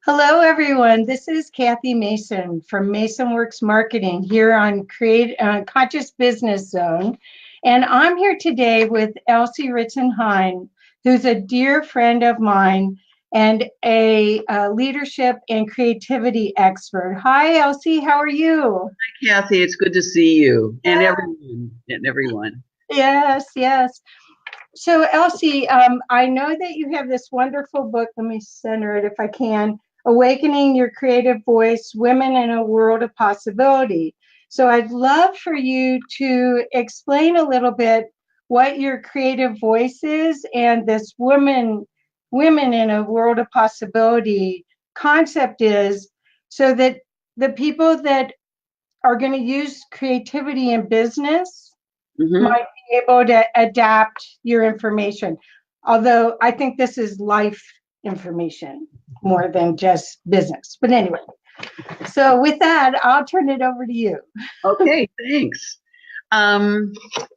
Hello, everyone. This is Kathy Mason from Mason Works Marketing here on Conscious Business Zone. And I'm here today with Elsie Ritzenhein, who's a dear friend of mine and a leadership and creativity expert. Hi, Elsie. How are you? Kathy, it's good to see you and everyone. Yes, yes. So, Elsie, I know that you have this wonderful book. Let me center it if I can. Awakening Your Creative Voice, Women in a World of Possibility. So I'd love for you to explain a little bit what your creative voice is and this women in a world of possibility concept is, so that the people that are going to use creativity in business Hmm. might be able to adapt your information. Although I think this is life information more than just business. But anyway, so with that, I'll turn it over to you. Okay, thanks. Um,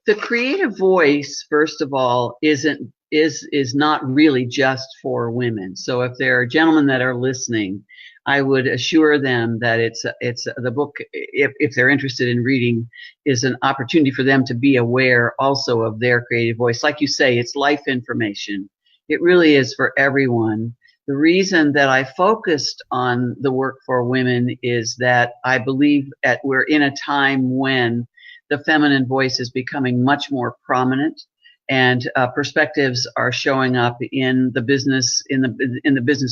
the creative voice, first of all, is not really just for women. So if there are gentlemen that are listening, I would assure them that it's the book, if they're interested in reading, is an opportunity for them to be aware also of their creative voice. Like you say, it's life information. It really is for everyone. The reason that I focused on the work for women is that I believe we're in a time when the feminine voice is becoming much more prominent, and perspectives are showing up in the business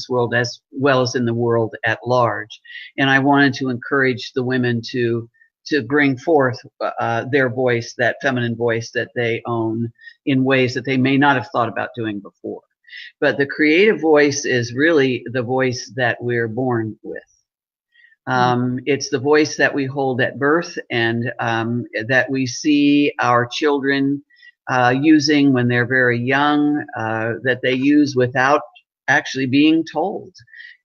world as well as in the world at large. And I wanted to encourage the women to bring forth their voice, that feminine voice that they own, in ways that they may not have thought about doing before. But the creative voice is really the voice that we're born with. It's the voice that we hold at birth, and that we see our children using when they're very young, that they use without actually being told.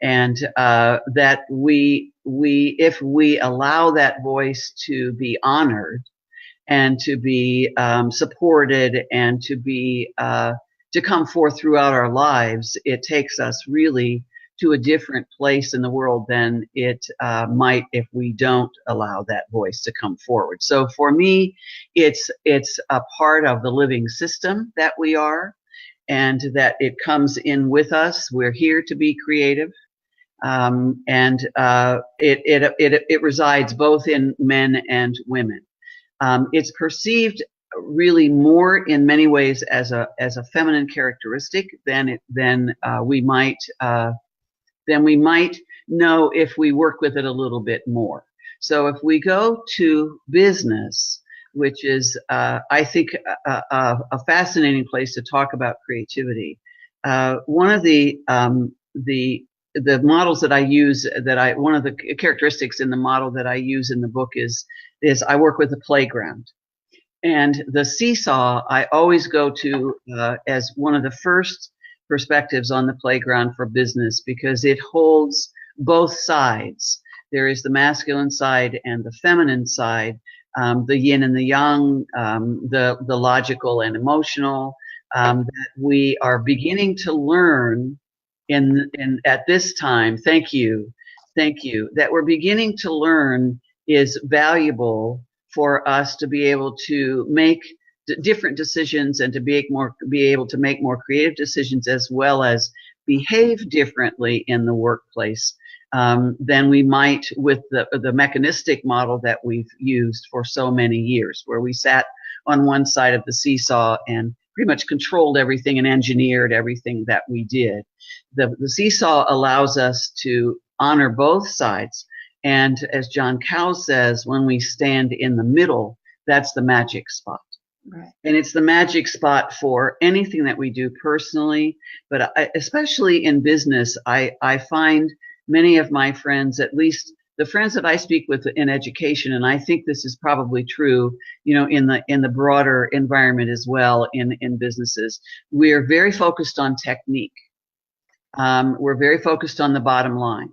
And that if we allow that voice to be honored and to be supported and to come forth throughout our lives, it takes us really to a different place in the world than it might if we don't allow that voice to come forward. So for me, it's a part of the living system that we are, and that it comes in with us. We're here to be creative. And it resides both in men and women. It's perceived really more in many ways as a feminine characteristic than we might know if we work with it a little bit more. So if we go to business, which is I think a fascinating place to talk about creativity, one of the models that I use, one of the characteristics in the model that I use in the book is I work with a playground. And the seesaw I always go to as one of the first perspectives on the playground for business, because it holds both sides. There is the masculine side and the feminine side, the yin and the yang, the logical and emotional, that we are beginning to learn in at this time. Thank you, that we're beginning to learn is valuable for us to be able to make different decisions and to be able to make more creative decisions, as well as behave differently in the workplace than we might with the mechanistic model that we've used for so many years, where we sat on one side of the seesaw and pretty much controlled everything and engineered everything that we did. The seesaw allows us to honor both sides. And as John Cow says, when we stand in the middle, that's the magic spot. Right. And it's the magic spot for anything that we do personally, but especially in business. I find many of my friends, at least the friends that I speak with in education, and I think this is probably true, in the broader environment as well, in businesses, we're very focused on technique. We're very focused on the bottom line.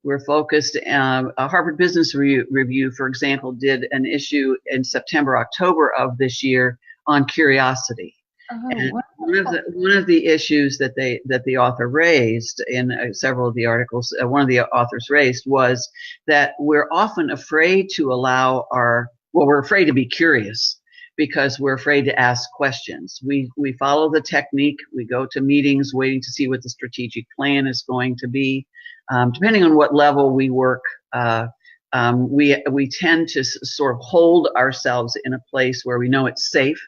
We're focused. A Harvard Business Review, for example, did an issue in September, October of this year on curiosity. Oh, And wow. one of the issues that the author raised in several of the articles, one of the authors raised was that we're often afraid to allow we're afraid to be curious because we're afraid to ask questions. We follow the technique. We go to meetings waiting to see what the strategic plan is going to be. Depending on what level we work, we tend to sort of hold ourselves in a place where we know it's safe,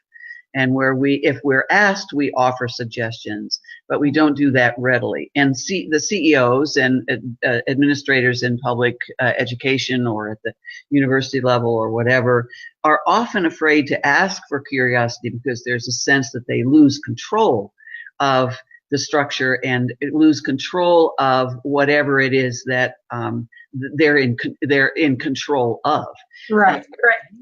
and where if we're asked, we offer suggestions, but we don't do that readily. And the CEOs and administrators in public education or at the university level or whatever are often afraid to ask for curiosity because there's a sense that they lose control of the structure and lose control of whatever it is that they're in control of. Right.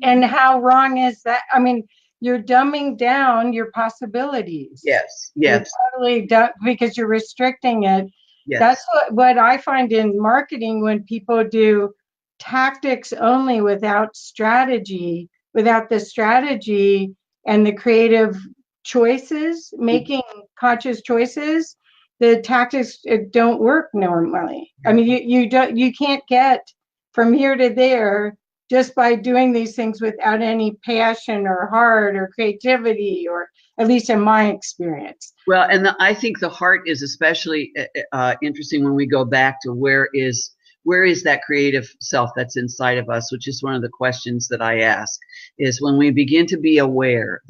And how wrong is that? I mean, you're dumbing down your possibilities. Yes. You're totally because you're restricting it. Yes. That's what I find in marketing when people do tactics only without strategy, without the strategy and the creative choices, making conscious choices, the tactics don't work normally. I mean, you can't get from here to there just by doing these things without any passion or heart or creativity, or at least in my experience. Well, and I think the heart is especially interesting when we go back to where is that creative self that's inside of us, which is one of the questions that I ask, is when we begin to be aware.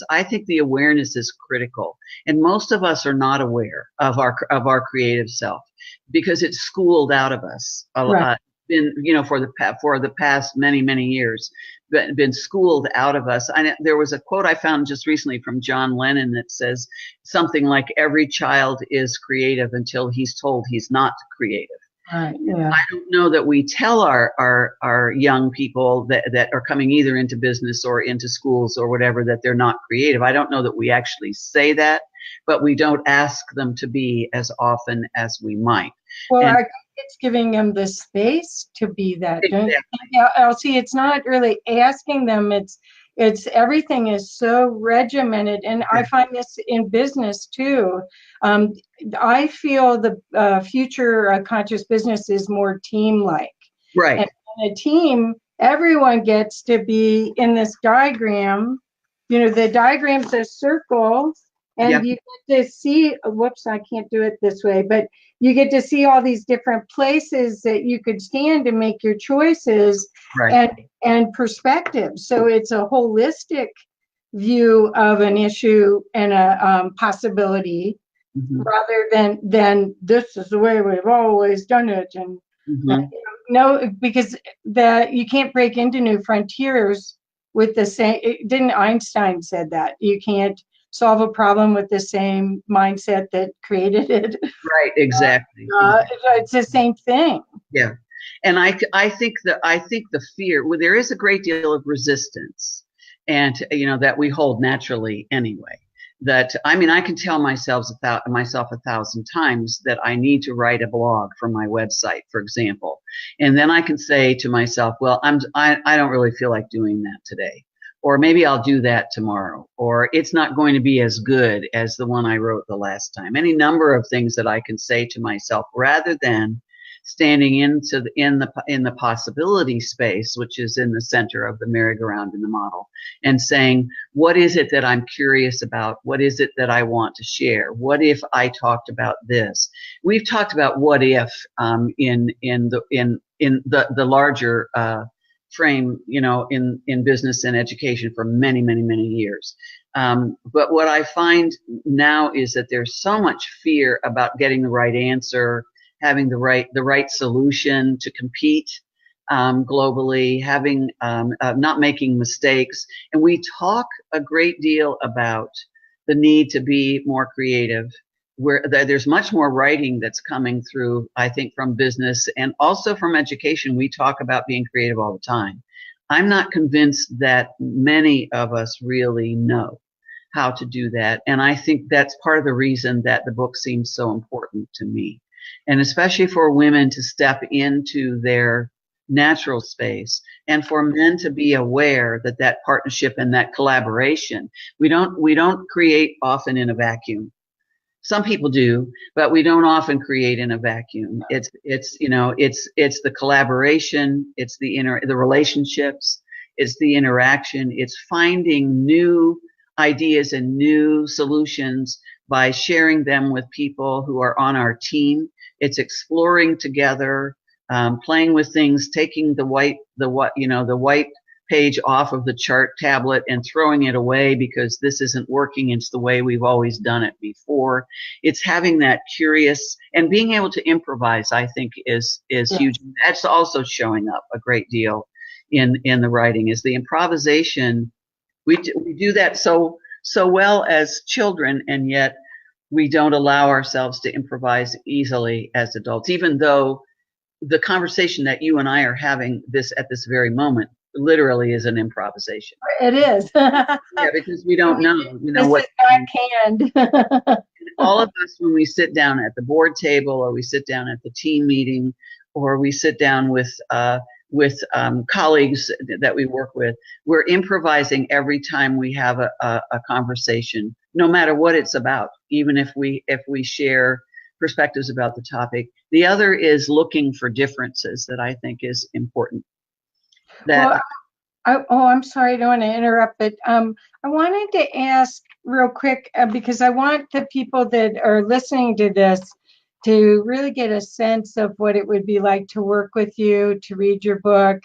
I think the awareness is critical. And most of us are not aware of our creative self because it's schooled out of us. Right. Been, for the past many years, been schooled out of us. There was a quote I found just recently from John Lennon that says something like, every child is creative until he's told he's not creative. Right, yeah. I don't know that we tell our young people that are coming either into business or into schools or whatever that they're not creative. I don't know that we actually say that, but we don't ask them to be as often as we might. Well, I think it's giving them the space to be that. Exactly. Elsie, it's not really asking them. It's everything is so regimented, and I find this in business too. I feel the future conscious business is more team-like. Right. And in a team, everyone gets to be in this diagram. The diagram's a circle, and you get to see, whoops, I can't do it this way, but you get to see all these different places that you could stand and make your choices, right, and perspectives. So it's a holistic view of an issue and a possibility, rather than this is the way we've always done it. And no, because you can't break into new frontiers with the same. Didn't Einstein said that you can't solve a problem with the same mindset that created it? Right, exactly. It's the same thing. Yeah, and I think the fear. Well, there is a great deal of resistance, and that we hold naturally anyway. That I can tell myself 1,000 times that I need to write a blog for my website, for example, and then I can say to myself, well, I don't really feel like doing that today. Or maybe I'll do that tomorrow, or it's not going to be as good as the one I wrote the last time. Any number of things that I can say to myself rather than standing in the possibility space, which is in the center of the merry-go-round in the model, and saying, what is it that I'm curious about? What is it that I want to share? What if I talked about this? We've talked about what if in the larger frame, in business and education for many years. But what I find now is that there's so much fear about getting the right answer, having the right solution to compete globally, having not making mistakes. And we talk a great deal about the need to be more creative, where there's much more writing that's coming through, I think, from business and also from education. We talk about being creative all the time. I'm not convinced that many of us really know how to do that. And I think that's part of the reason that the book seems so important to me. And especially for women to step into their natural space, and for men to be aware that that partnership and that collaboration, we don't create often in a vacuum. Some people do, but we don't often create in a vacuum. It's the collaboration, it's the relationships, it's the interaction, it's finding new ideas and new solutions by sharing them with people who are on our team. It's exploring together, playing with things, taking the white page off of the chart tablet and throwing it away because this isn't working. It's the way we've always done it before. It's having that curious and being able to improvise, I think, is huge. That's also showing up a great deal in the writing, is the improvisation. We do that so well as children, and yet we don't allow ourselves to improvise easily as adults, even though the conversation that you and I are having at this very moment literally is an improvisation. It is. Yeah, because we don't know, what canned. all of us, when we sit down at the board table, or we sit down at the team meeting, or we sit down with colleagues that we work with, we're improvising every time we have a conversation, no matter what it's about, even if we share perspectives about the topic. The other is looking for differences that I think is important. I'm sorry, I don't want to interrupt, but I wanted to ask real quick, because I want the people that are listening to this to really get a sense of what it would be like to work with you, to read your book,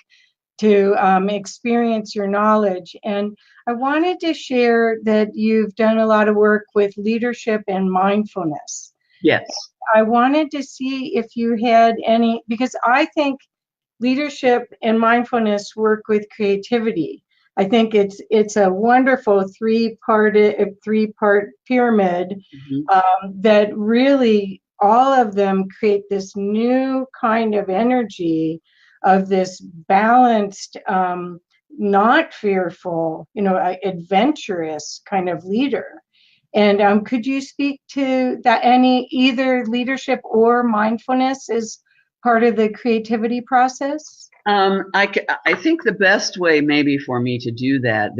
to experience your knowledge. And I wanted to share that you've done a lot of work with leadership and mindfulness. Yes. I wanted to see if you had any, because I think leadership and mindfulness work with creativity. I think it's a wonderful three-part pyramid that really all of them create this new kind of energy of this balanced, not fearful, adventurous kind of leader. And could you speak to that? Either leadership or mindfulness is part of the creativity process? I think the best way maybe for me to do that,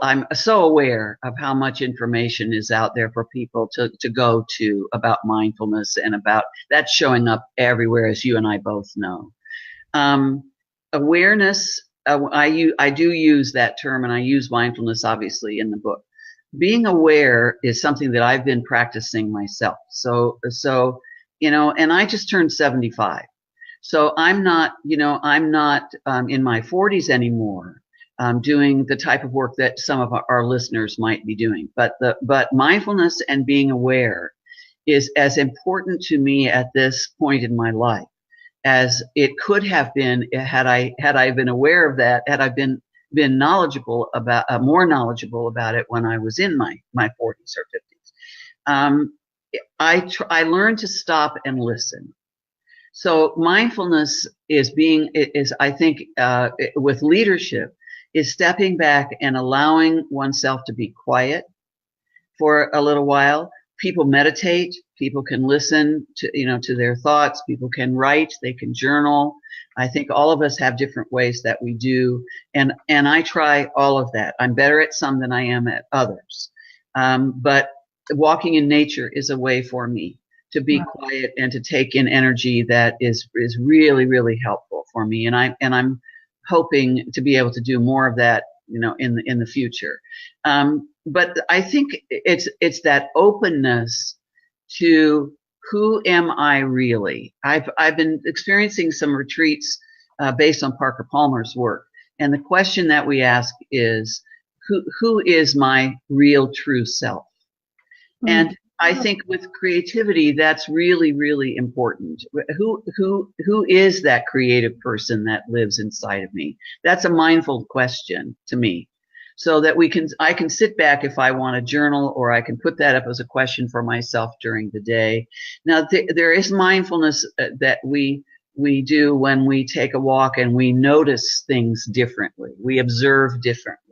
I'm so aware of how much information is out there for people to go to about mindfulness, and about that showing up everywhere, as you and I both know. Awareness, I do use that term, and I use mindfulness obviously in the book. Being aware is something that I've been practicing myself. So, and I just turned 75. So I'm not in my 40s anymore, doing the type of work that some of our listeners might be doing. But mindfulness and being aware is as important to me at this point in my life as it could have been had I been aware of that, had I been knowledgeable about more knowledgeable about it when I was in my 40s or 50s. I learned to stop and listen. So mindfulness is I think, with leadership, is stepping back and allowing oneself to be quiet for a little while. People meditate. People can listen to their thoughts. People can write. They can journal. I think all of us have different ways that we do, and I try all of that. I'm better at some than I am at others, but walking in nature is a way for me to be quiet and to take in energy that is really, really helpful for me. And I'm hoping to be able to do more of that, in the future. But I think it's that openness to who am I really? I've been experiencing some retreats based on Parker Palmer's work, and the question that we ask is, who is my real true self? And I think with creativity, that's really, really important. Who is that creative person that lives inside of me? That's a mindful question to me, so that I can sit back if I want to journal, or I can put that up as a question for myself during the day. Now, there is mindfulness that we do when we take a walk and we notice things differently. We observe differently.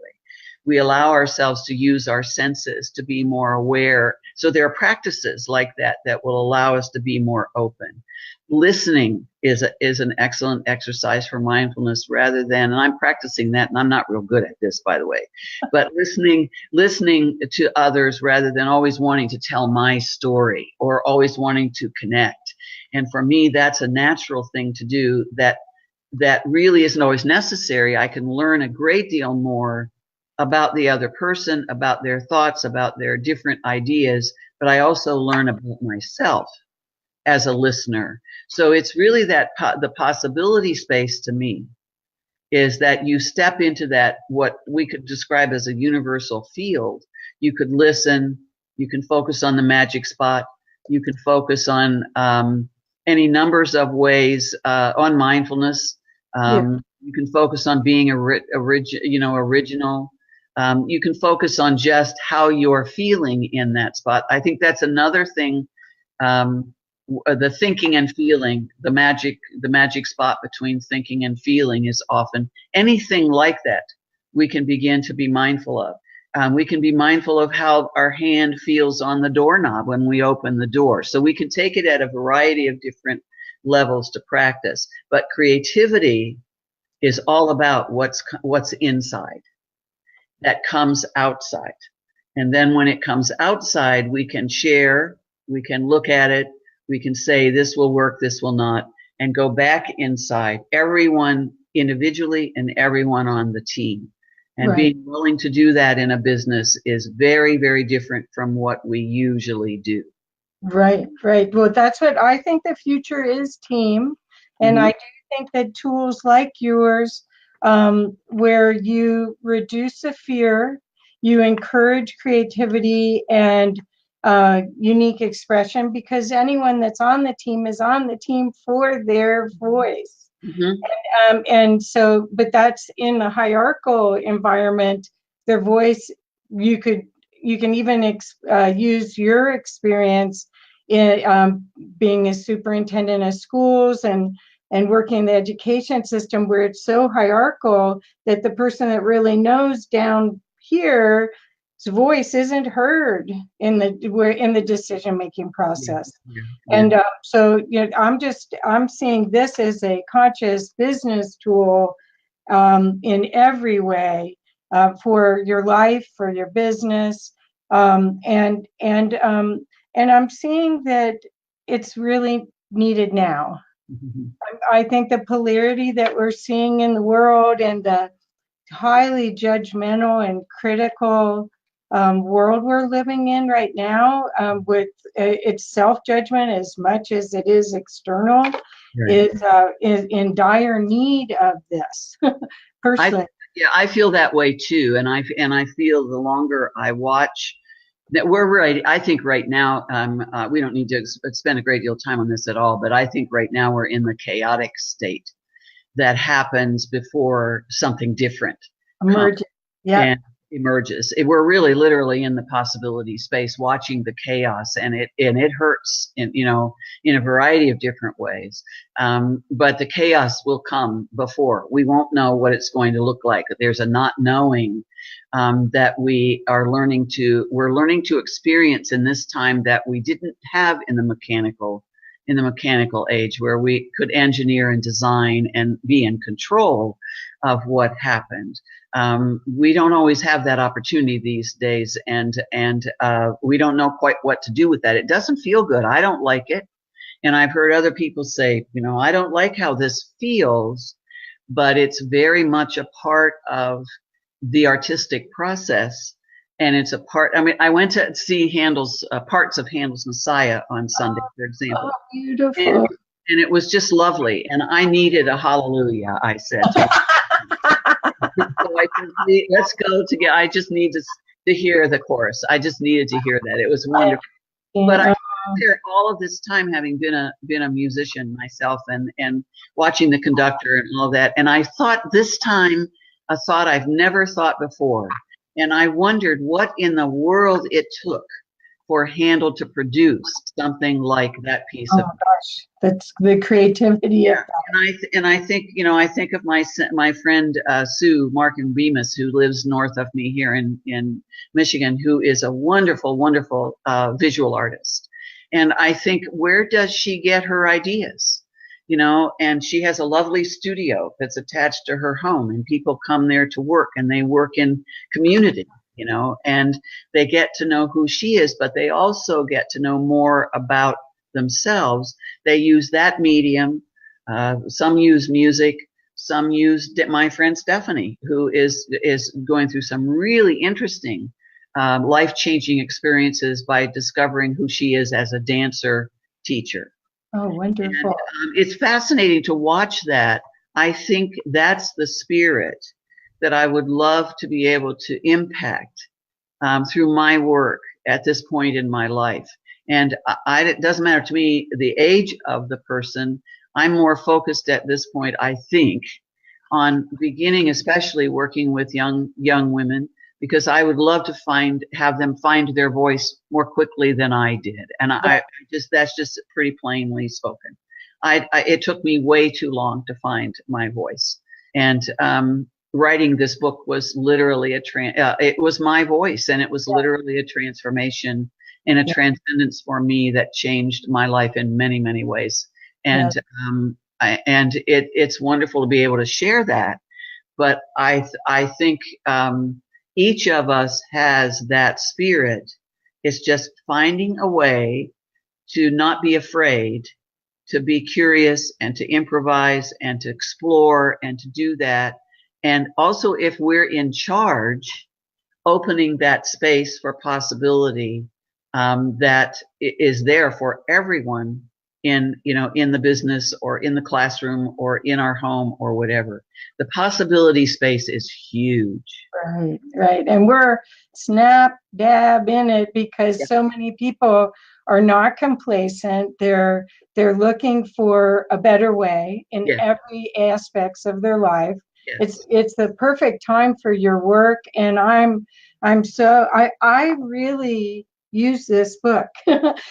We allow ourselves to use our senses to be more aware So there are practices like that that will allow us to be more open. Listening is an excellent exercise for mindfulness rather than, and I'm practicing that, and I'm not real good at this, by the way, but listening to others rather than always wanting to tell my story or always wanting to connect. And for me, that's a natural thing to do that really isn't always necessary. I can learn a great deal more about the other person, about their thoughts, about their different ideas, but I also learn about myself as a listener. So it's really that the possibility space to me is that you step into that, what we could describe as a universal field. You could listen, you can focus on the magic spot, you can focus on any numbers of ways on mindfulness. You can focus on being original. You can focus on just how you're feeling in that spot. I think that's another thing. The thinking and feeling, the magic spot between thinking and feeling is often anything like that. We can begin to be mindful of. We can be mindful of how our hand feels on the doorknob when we open the door. So we can take it at a variety of different levels to practice. But creativity is all about what's inside that comes outside. And then when it comes outside, we can share, we can look at it, we can say this will work, this will not, and go back inside, everyone individually and everyone on the team. And being willing to do that in a business is very, very different from what we usually do. Right. Well, that's what I think the future is, team. And I do think that tools like yours, where you reduce the fear, you encourage creativity and unique expression, because anyone that's on the team is on the team for their voice. And so, but that's in the hierarchical environment, their voice, you can even use your experience in being a superintendent of schools and working in the education system, where it's so hierarchical that the person that really knows down here voice isn't heard in the decision-making process. And so I'm seeing this as a conscious business tool in every way for your life, for your business, and I'm seeing that it's really needed now. I think the polarity that we're seeing in the world and the highly judgmental and critical world we're living in right now, with its self-judgment as much as it is external, is in dire need of this. Personally, I feel that way too, and I feel the longer I watch that we're right. I think right now, we don't need to spend a great deal of time on this at all, but I think right now we're in the chaotic state that happens before something different emerges. We're really literally in the possibility space, watching the chaos, and it hurts in a variety of different ways. But the chaos will come before. We won't know what it's going to look like. There's a not knowing that we're learning to experience in this time that we didn't have in the mechanical age, where we could engineer and design and be in control of what happened. We don't always have that opportunity these days, and we don't know quite what to do with that. It doesn't feel good. I don't like it. And I've heard other people say, I don't like how this feels, but it's very much a part of the artistic process. And it's a part, I went to see parts of Handel's Messiah on Sunday, for example. Oh, beautiful. And it was just lovely. And I needed a hallelujah, I said. So I said, let's go together. I just need to hear the chorus. I just needed to hear that. It was wonderful. But I there all of this time, having been a musician myself, and watching the conductor and all that. And I thought this time a thought I've never thought before. And I wondered what in the world it took for Handel to produce something like that piece Oh of. my gosh, that's the creativity of Yeah, and I think, I think of my friend Sue Markin Bemis, who lives north of me here in Michigan, who is a wonderful, wonderful visual artist. And I think, where does she get her ideas? And she has a lovely studio that's attached to her home, and people come there to work, and they work in community, and they get to know who she is, but they also get to know more about themselves. They use that medium. Some use music. Some use my friend Stephanie, who is going through some really interesting, life-changing experiences by discovering who she is as a dancer teacher. Oh, wonderful. And it's fascinating to watch that. I think that's the spirit that I would love to be able to impact through my work at this point in my life. And it doesn't matter to me the age of the person. I'm more focused at this point, I think, on beginning, especially working with young women, because I would love to have them find their voice more quickly than I did. And that's just pretty plainly spoken. It took me way too long to find my voice. And writing this book was literally it was my voice, and it was literally a transformation and a transcendence for me that changed my life in many, many ways. And it's wonderful to be able to share that. But I think each of us has that spirit. It's just finding a way to not be afraid, to be curious, and to improvise, and to explore, and to do that. And also, if we're in charge, opening that space for possibility that is there for everyone in the business, or in the classroom, or in our home, or whatever. The possibility space is huge. Right. And we're snap dab in it, because so many people are not complacent. They're looking for a better way in every aspects of their life. It's the perfect time for your work, and I really use this book.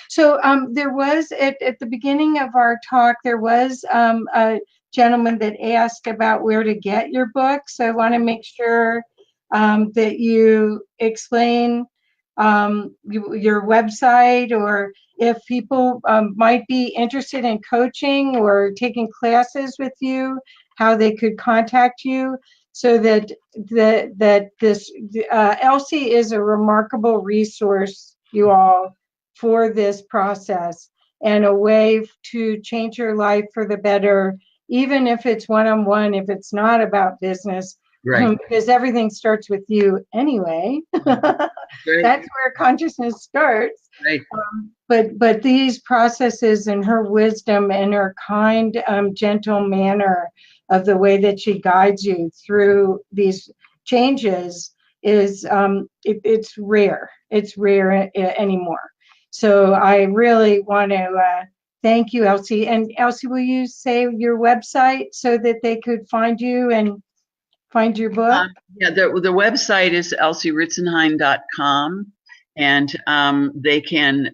So there was at the beginning of our talk, there was a gentleman that asked about where to get your book. So I want to make sure that you explain your website, or if people might be interested in coaching or taking classes with you, how they could contact you. So that this Elsie is a remarkable resource, you all, for this process, and a way to change your life for the better, even if it's one-on-one, if it's not about business. Right. Because everything starts with you anyway. That's where consciousness starts. Right. But these processes, and her wisdom, and her kind, gentle manner of the way that she guides you through these changes is it's rare. It's rare anymore. So I really want to thank you, Elsie. And Elsie, will you say your website so that they could find you and find your book? The website is elsieritzenhein.com, and they can.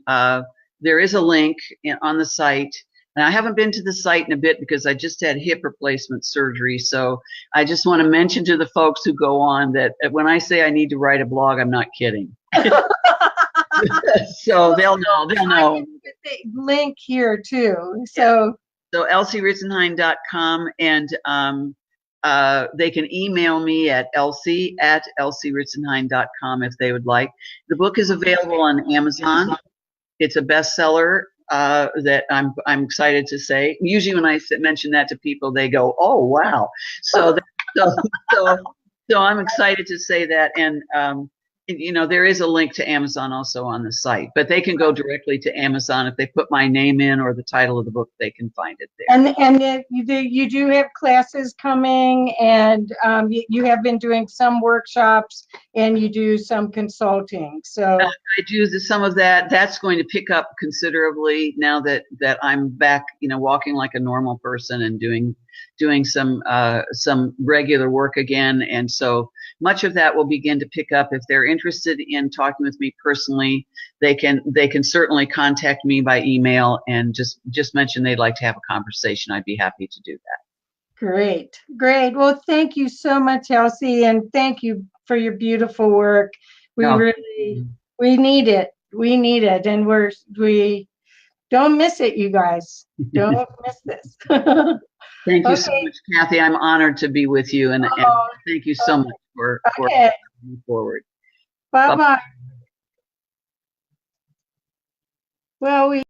There is a link on the site. And I haven't been to the site in a bit because I just had hip replacement surgery. So I just want to mention to the folks who go on that when I say I need to write a blog, I'm not kidding. So they'll know. I can put the link here too. So elsieritzenhein.com, and they can email me at elsie@elsieritzenhein.com if they would like. The book is available on Amazon. It's a bestseller. That I'm excited to say. Usually when I mention that to people, they go, "Oh, wow!" So I'm excited to say that. And there is a link to Amazon also on the site, but they can go directly to Amazon if they put my name in or the title of the book. They can find it there. And you do have classes coming, and you have been doing some workshops, and you do some consulting. So I do some of that. That's going to pick up considerably now that I'm back, walking like a normal person and doing some regular work again. And so much of that will begin to pick up. If they're interested in talking with me personally, they can certainly contact me by email and just mention they'd like to have a conversation. I'd be happy to do that. Great, great. Well, thank you so much, Elsie, and thank you for your beautiful work. We No. really, we need it. We need it, and we don't miss it, you guys. Don't miss this. Thank you so Okay. much, Kathy. I'm honored to be with you, and Oh, thank you so much for okay. moving forward. Bye-bye. Well, we